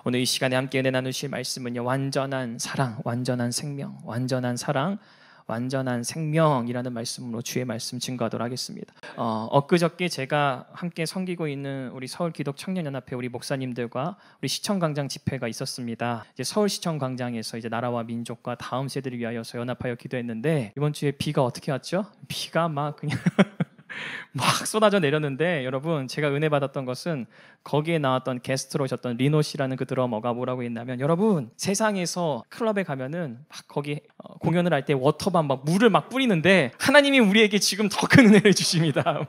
오늘 이 시간에 함께 은혜 나누실 말씀은요, 완전한 사랑, 완전한 생명, 완전한 사랑, 완전한 생명이라는 말씀으로 주의 말씀 증거하도록 하겠습니다. 엊그저께 제가 함께 섬기고 있는 우리 서울기독청년연합회 우리 목사님들과 우리 시청광장 집회가 있었습니다. 이제 서울시청광장에서 이제 나라와 민족과 다음 세대를 위하여서 연합하여 기도했는데, 이번 주에 비가 어떻게 왔죠? 비가 막 그냥 막 쏟아져 내렸는데, 여러분 제가 은혜 받았던 것은 거기에 나왔던 게스트로 오셨던 리노 씨라는 그 드러머가 뭐라고 했냐면, 여러분 세상에서 클럽에 가면은 막 거기 공연을 할 때 워터밤 막 물을 막 뿌리는데 하나님이 우리에게 지금 더 큰 은혜를 주십니다.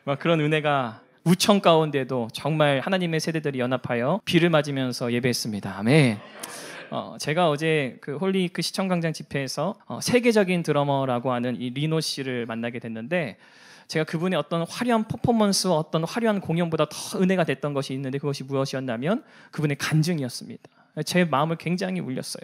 막 그런 은혜가 우청 가운데도 정말 하나님의 세대들이 연합하여 비를 맞으면서 예배했습니다. 아멘. 제가 어제 그 홀리크 시청광장 집회에서 세계적인 드러머라고 하는 이 리노 씨를 만나게 됐는데, 제가 그분의 어떤 화려한 퍼포먼스와 어떤 화려한 공연보다 더 은혜가 됐던 것이 있는데, 그것이 무엇이었냐면 그분의 간증이었습니다. 제 마음을 굉장히 울렸어요.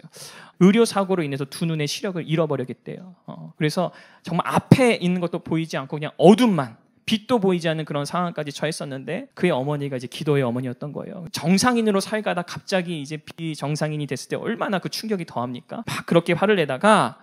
의료사고로 인해서 두 눈의 시력을 잃어버렸겠대요. 그래서 정말 앞에 있는 것도 보이지 않고 그냥 어둠만, 빛도 보이지 않는 그런 상황까지 처했었는데, 그의 어머니가 이제 기도의 어머니였던 거예요. 정상인으로 살다가 갑자기 이제 비정상인이 됐을 때 얼마나 그 충격이 더합니까? 막 그렇게 화를 내다가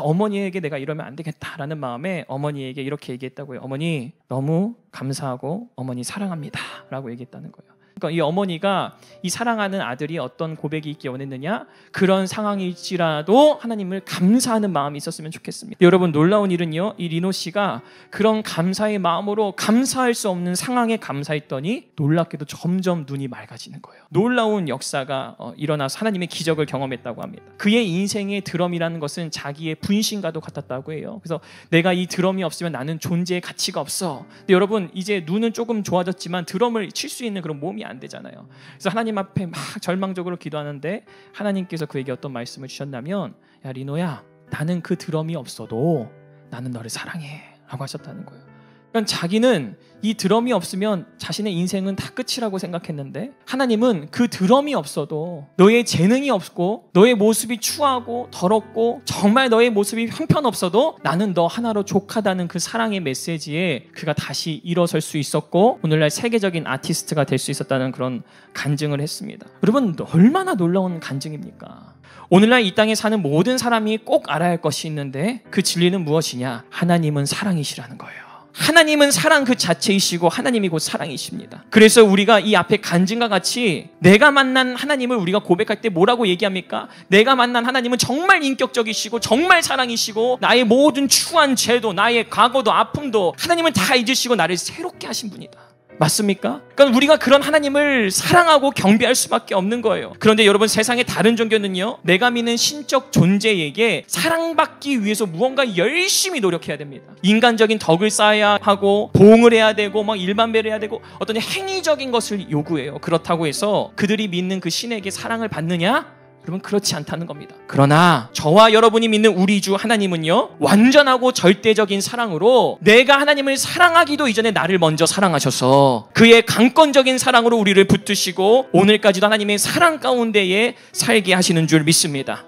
어머니에게 내가 이러면 안 되겠다라는 마음에 어머니에게 이렇게 얘기했다고요. 어머니 너무 감사하고 어머니 사랑합니다 라고 얘기했다는 거예요. 그러니까 이 어머니가 이 사랑하는 아들이 어떤 고백이 있기 원했느냐, 그런 상황일지라도 하나님을 감사하는 마음이 있었으면 좋겠습니다. 여러분 놀라운 일은요, 이 리노 씨가 그런 감사의 마음으로 감사할 수 없는 상황에 감사했더니 놀랍게도 점점 눈이 맑아지는 거예요. 놀라운 역사가 일어나서 하나님의 기적을 경험했다고 합니다. 그의 인생의 드럼이라는 것은 자기의 분신과도 같았다고 해요. 그래서 내가 이 드럼이 없으면 나는 존재의 가치가 없어. 근데 여러분 이제 눈은 조금 좋아졌지만 드럼을 칠 수 있는 그런 몸이 안 되잖아요. 그래서 하나님 앞에 막 절망적으로 기도하는데 하나님께서 그에게 어떤 말씀을 주셨냐면, 야 리노야, 나는 그 드럼이 없어도 나는 너를 사랑해 라고 하셨다는 거예요. 그러니까 자기는 이 드럼이 없으면 자신의 인생은 다 끝이라고 생각했는데, 하나님은 그 드럼이 없어도, 너의 재능이 없고 너의 모습이 추하고 더럽고 정말 너의 모습이 형편없어도 나는 너 하나로 족하다는 그 사랑의 메시지에 그가 다시 일어설 수 있었고 오늘날 세계적인 아티스트가 될 수 있었다는 그런 간증을 했습니다. 여러분 얼마나 놀라운 간증입니까? 오늘날 이 땅에 사는 모든 사람이 꼭 알아야 할 것이 있는데, 그 진리는 무엇이냐? 하나님은 사랑이시라는 거예요. 하나님은 사랑 그 자체이시고 하나님이 곧 사랑이십니다. 그래서 우리가 이 앞에 간증과 같이 내가 만난 하나님을 우리가 고백할 때 뭐라고 얘기합니까? 내가 만난 하나님은 정말 인격적이시고 정말 사랑이시고 나의 모든 추한 죄도 나의 과거도 아픔도 하나님은 다 잊으시고 나를 새롭게 하신 분이다. 맞습니까? 그러니까 우리가 그런 하나님을 사랑하고 경배할 수밖에 없는 거예요. 그런데 여러분 세상의 다른 종교는요, 내가 믿는 신적 존재에게 사랑받기 위해서 무언가 열심히 노력해야 됩니다. 인간적인 덕을 쌓아야 하고 보응을 해야 되고 막 일반배를 해야 되고 어떤 행위적인 것을 요구해요. 그렇다고 해서 그들이 믿는 그 신에게 사랑을 받느냐? 여러분 그렇지 않다는 겁니다. 그러나 저와 여러분이 믿는 우리 주 하나님은요, 완전하고 절대적인 사랑으로 내가 하나님을 사랑하기도 이전에 나를 먼저 사랑하셔서 그의 강권적인 사랑으로 우리를 붙드시고 오늘까지도 하나님의 사랑 가운데에 살게 하시는 줄 믿습니다.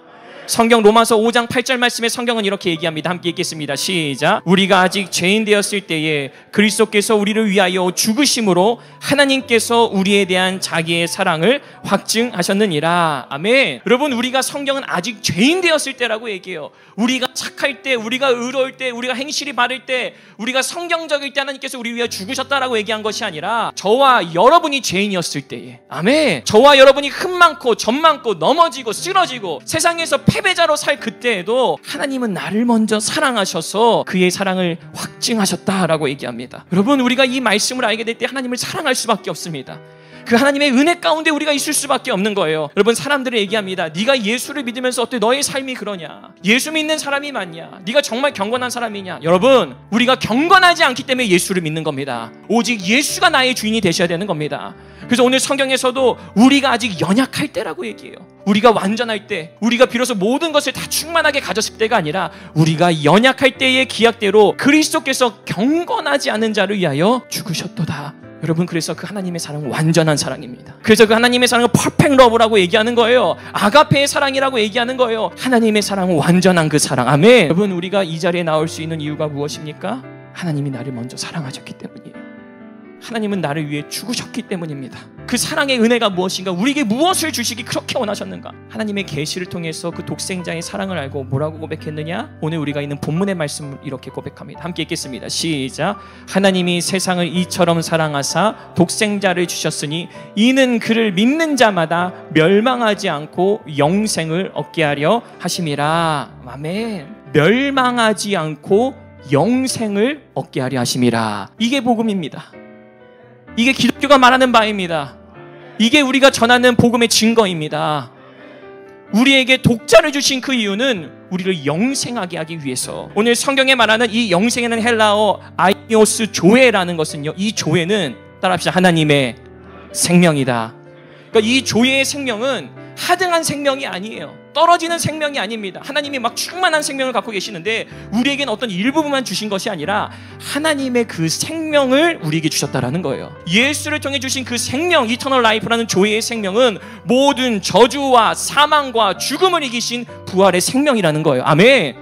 성경 로마서 5장 8절 말씀에 성경은 이렇게 얘기합니다. 함께 읽겠습니다. 시작. 우리가 아직 죄인 되었을 때에 그리스도께서 우리를 위하여 죽으심으로 하나님께서 우리에 대한 자기의 사랑을 확증하셨느니라. 아멘. 여러분 우리가 성경은 아직 죄인 되었을 때라고 얘기해요. 우리가 착할 때, 우리가 의로울 때, 우리가 행실이 바를 때, 우리가 성경적일 때 하나님께서 우리 위하여 죽으셨다라고 얘기한 것이 아니라 저와 여러분이 죄인이었을 때에, 아멘, 저와 여러분이 흠 많고 점 많고 넘어지고 쓰러지고 세상에서 패배자로 살 그때에도 하나님은 나를 먼저 사랑하셔서 그의 사랑을 확증하셨다라고 얘기합니다. 여러분 우리가 이 말씀을 알게 될 때 하나님을 사랑할 수밖에 없습니다. 그 하나님의 은혜 가운데 우리가 있을 수밖에 없는 거예요. 여러분 사람들이 얘기합니다. 네가 예수를 믿으면서 어때? 너의 삶이 그러냐? 예수 믿는 사람이 맞냐? 네가 정말 경건한 사람이냐? 여러분 우리가 경건하지 않기 때문에 예수를 믿는 겁니다. 오직 예수가 나의 주인이 되셔야 되는 겁니다. 그래서 오늘 성경에서도 우리가 아직 연약할 때라고 얘기해요. 우리가 완전할 때, 우리가 비로소 모든 것을 다 충만하게 가졌을 때가 아니라 우리가 연약할 때의 기약대로 그리스도께서 경건하지 않은 자를 위하여 죽으셨도다. 여러분 그래서 그 하나님의 사랑은 완전한 사랑입니다. 그래서 그 하나님의 사랑은 퍼펙트 러브라고 얘기하는 거예요. 아가페의 사랑이라고 얘기하는 거예요. 하나님의 사랑은 완전한 그 사랑. 아멘. 여러분 우리가 이 자리에 나올 수 있는 이유가 무엇입니까? 하나님이 나를 먼저 사랑하셨기 때문이에요. 하나님은 나를 위해 죽으셨기 때문입니다. 그 사랑의 은혜가 무엇인가? 우리에게 무엇을 주시기 그렇게 원하셨는가? 하나님의 계시를 통해서 그 독생자의 사랑을 알고 뭐라고 고백했느냐? 오늘 우리가 있는 본문의 말씀을 이렇게 고백합니다. 함께 읽겠습니다. 시작. 하나님이 세상을 이처럼 사랑하사 독생자를 주셨으니 이는 그를 믿는 자마다 멸망하지 않고 영생을 얻게 하려 하심이라. 아멘. 멸망하지 않고 영생을 얻게 하려 하심이라. 이게 복음입니다. 이게 기독교가 말하는 바입니다. 이게 우리가 전하는 복음의 증거입니다. 우리에게 독자를 주신 그 이유는 우리를 영생하게 하기 위해서. 오늘 성경에 말하는 이 영생에는 헬라어 아이오스 조에라는 것은요, 이 조에는 따라합시다. 하나님의 생명이다. 그러니까 이 조에의 생명은 하등한 생명이 아니에요. 떨어지는 생명이 아닙니다. 하나님이 막 충만한 생명을 갖고 계시는데 우리에게는 어떤 일부분만 주신 것이 아니라 하나님의 그 생명을 우리에게 주셨다라는 거예요. 예수를 통해 주신 그 생명, 이터널 라이프라는 조예의 생명은 모든 저주와 사망과 죽음을 이기신 부활의 생명이라는 거예요. 아멘.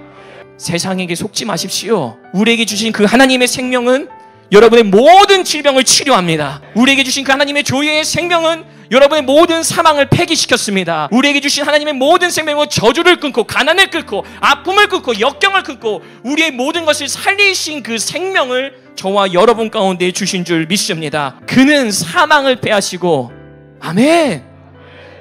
세상에게 속지 마십시오. 우리에게 주신 그 하나님의 생명은 여러분의 모든 질병을 치료합니다. 우리에게 주신 그 하나님의 조예의 생명은 여러분의 모든 사망을 폐기시켰습니다. 우리에게 주신 하나님의 모든 생명은 저주를 끊고 가난을 끊고 아픔을 끊고 역경을 끊고 우리의 모든 것을 살리신 그 생명을 저와 여러분 가운데 주신 줄 믿습니다. 그는 사망을 패하시고, 아멘.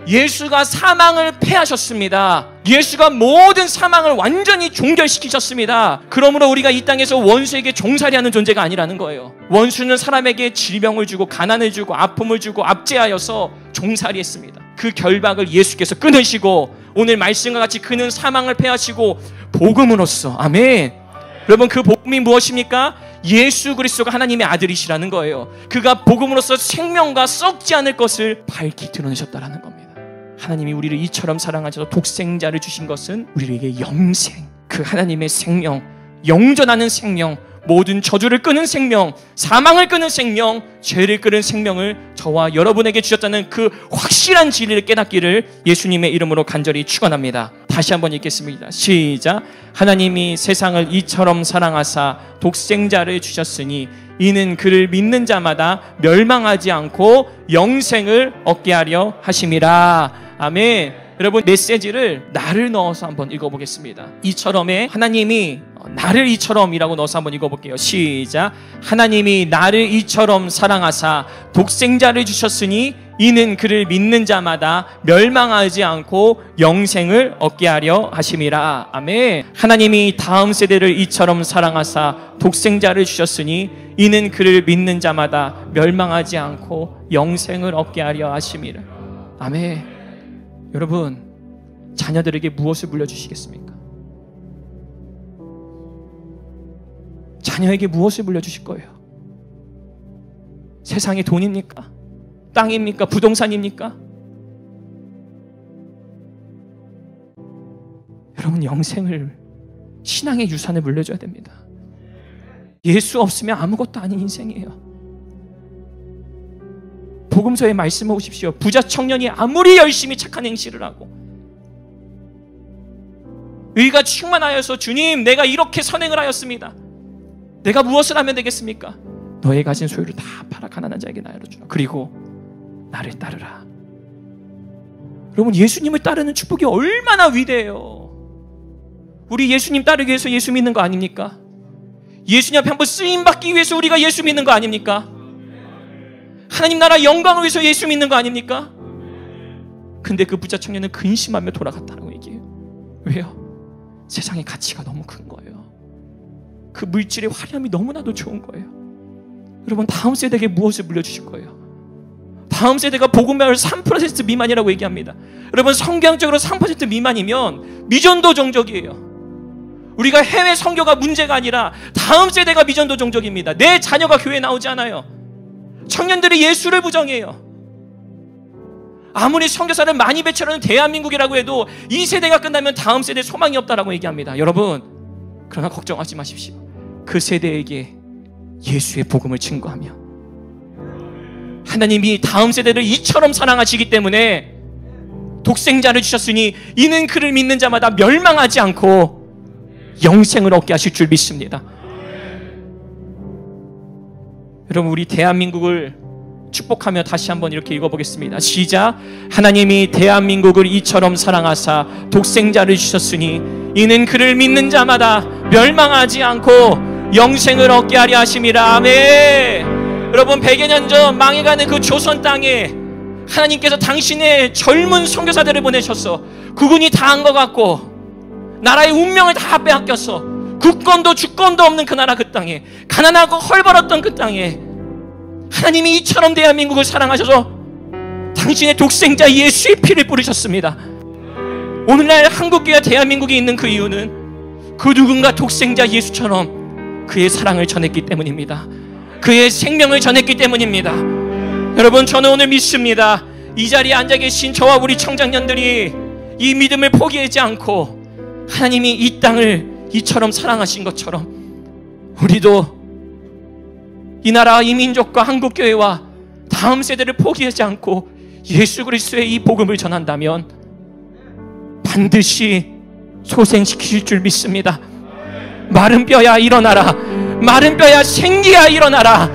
예수가 사망을 패하셨습니다. 예수가 모든 사망을 완전히 종결시키셨습니다. 그러므로 우리가 이 땅에서 원수에게 종살이하는 존재가 아니라는 거예요. 원수는 사람에게 질병을 주고 가난을 주고 아픔을 주고 압제하여서 종살이했습니다. 그 결박을 예수께서 끊으시고 오늘 말씀과 같이 그는 사망을 패하시고 복음으로써, 아멘. 여러분, 그 복음이 무엇입니까? 예수 그리스도가 하나님의 아들이시라는 거예요. 그가 복음으로써 생명과 썩지 않을 것을 밝히 드러내셨다라는 겁니다. 하나님이 우리를 이처럼 사랑하셔서 독생자를 주신 것은 우리에게 영생, 그 하나님의 생명, 영존하는 생명, 모든 저주를 끄는 생명, 사망을 끄는 생명, 죄를 끄는 생명을 저와 여러분에게 주셨다는 그 확실한 진리를 깨닫기를 예수님의 이름으로 간절히 축원합니다. 다시 한번 읽겠습니다. 시작. 하나님이 세상을 이처럼 사랑하사 독생자를 주셨으니 이는 그를 믿는 자마다 멸망하지 않고 영생을 얻게 하려 하심이라. 아멘. 여러분, 메시지를 나를 넣어서 한번 읽어보겠습니다. 이처럼에 하나님이 나를 이처럼이라고 넣어서 한번 읽어볼게요. 시작. 하나님이 나를 이처럼 사랑하사 독생자를 주셨으니 이는 그를 믿는 자마다 멸망하지 않고 영생을 얻게 하려 하심이라. 아멘. 하나님이 다음 세대를 이처럼 사랑하사 독생자를 주셨으니 이는 그를 믿는 자마다 멸망하지 않고 영생을 얻게 하려 하심이라. 아멘. 여러분, 자녀들에게 무엇을 물려주시겠습니까? 자녀에게 무엇을 물려주실 거예요? 세상의 돈입니까? 땅입니까? 부동산입니까? 여러분, 영생을, 신앙의 유산을 물려줘야 됩니다. 예수 없으면 아무것도 아닌 인생이에요. 복음서에 말씀해 보십시오. 부자 청년이 아무리 열심히 착한 행실을 하고 의가 충만하여서 주님, 내가 이렇게 선행을 하였습니다. 내가 무엇을 하면 되겠습니까? 너의 가진 소유를 다 팔아 가난한 자에게 나눠주라. 그리고 나를 따르라. 여러분, 예수님을 따르는 축복이 얼마나 위대해요. 우리 예수님 따르기 위해서 예수 믿는 거 아닙니까? 예수님 앞에 한번 쓰임받기 위해서 우리가 예수 믿는 거 아닙니까? 하나님 나라 영광을 위해서 예수 믿는 거 아닙니까? 근데 그 부자 청년은 근심하며 돌아갔다고 얘기해요. 왜요? 세상의 가치가 너무 큰 거예요. 그 물질의 화려함이 너무나도 좋은 거예요. 여러분, 다음 세대에게 무엇을 물려주실 거예요? 다음 세대가 복음을 3% 미만이라고 얘기합니다. 여러분, 성경적으로 3% 미만이면 미전도 종족이에요. 우리가 해외 선교가 문제가 아니라 다음 세대가 미전도 종족입니다. 내 자녀가 교회에 나오지 않아요. 청년들이 예수를 부정해요. 아무리 선교사를 많이 배출하는 대한민국이라고 해도 이 세대가 끝나면 다음 세대에 소망이 없다라고 얘기합니다. 여러분, 그러나 걱정하지 마십시오. 그 세대에게 예수의 복음을 증거하며 하나님이 다음 세대를 이처럼 사랑하시기 때문에 독생자를 주셨으니 이는 그를 믿는 자마다 멸망하지 않고 영생을 얻게 하실 줄 믿습니다. 여러분, 우리 대한민국을 축복하며 다시 한번 이렇게 읽어보겠습니다. 시작. 하나님이 대한민국을 이처럼 사랑하사 독생자를 주셨으니 이는 그를 믿는 자마다 멸망하지 않고 영생을 얻게 하려 하심이라. 아멘. 여러분, 100여 년 전 망해가는 그 조선 땅에 하나님께서 당신의 젊은 선교사들을 보내셨어. 국군이 다 한 것 같고 나라의 운명을 다 빼앗겼어. 국권도 주권도 없는 그 나라, 그 땅에, 가난하고 헐벌었던 그 땅에 하나님이 이처럼 대한민국을 사랑하셔서 당신의 독생자 예수의 피를 뿌리셨습니다. 오늘날 한국교회와 대한민국에 있는 그 이유는 그 누군가 독생자 예수처럼 그의 사랑을 전했기 때문입니다. 그의 생명을 전했기 때문입니다. 여러분, 저는 오늘 믿습니다. 이 자리에 앉아 계신 저와 우리 청장년들이 이 믿음을 포기하지 않고 하나님이 이 땅을 이처럼 사랑하신 것처럼 우리도 이 나라, 이 민족과 한국교회와 다음 세대를 포기하지 않고 예수 그리스도의 이 복음을 전한다면 반드시 소생시키실 줄 믿습니다. 마른 뼈야 일어나라. 마른 뼈야 생기야 일어나라.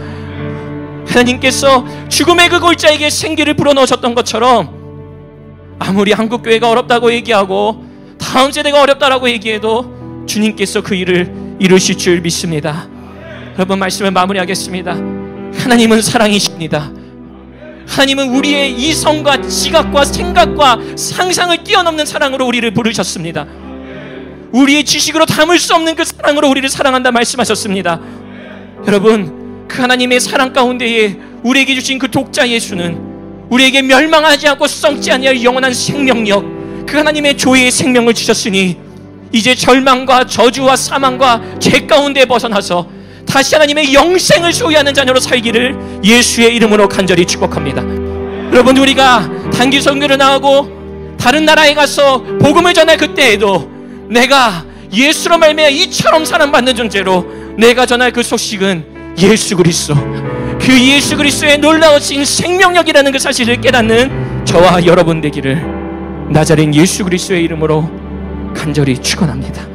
하나님께서 죽음의 그 골짜기에 생기를 불어넣으셨던 것처럼 아무리 한국교회가 어렵다고 얘기하고 다음 세대가 어렵다라고 얘기해도 주님께서 그 일을 이루실 줄 믿습니다. 여러분, 말씀을 마무리하겠습니다. 하나님은 사랑이십니다. 하나님은 우리의 이성과 지각과 생각과 상상을 뛰어넘는 사랑으로 우리를 부르셨습니다. 우리의 지식으로 담을 수 없는 그 사랑으로 우리를 사랑한다 말씀하셨습니다. 여러분, 그 하나님의 사랑 가운데에 우리에게 주신 그 독자 예수는 우리에게 멸망하지 않고 썩지 아니할 영원한 생명력, 그 하나님의 조예의 생명을 주셨으니 이제 절망과 저주와 사망과 죄 가운데 벗어나서 다시 하나님의 영생을 소유하는 자녀로 살기를 예수의 이름으로 간절히 축복합니다. 여러분, 우리가 단기 선교를 나가고 다른 나라에 가서 복음을 전할 그때에도 내가 예수로 말미암아 이처럼 사랑받는 존재로 내가 전할 그 소식은 예수 그리스도, 그 예수 그리스도의 놀라우신 생명력이라는 그 사실을 깨닫는 저와 여러분 되기를 나자렛 예수 그리스도의 이름으로 간절히 축원합니다.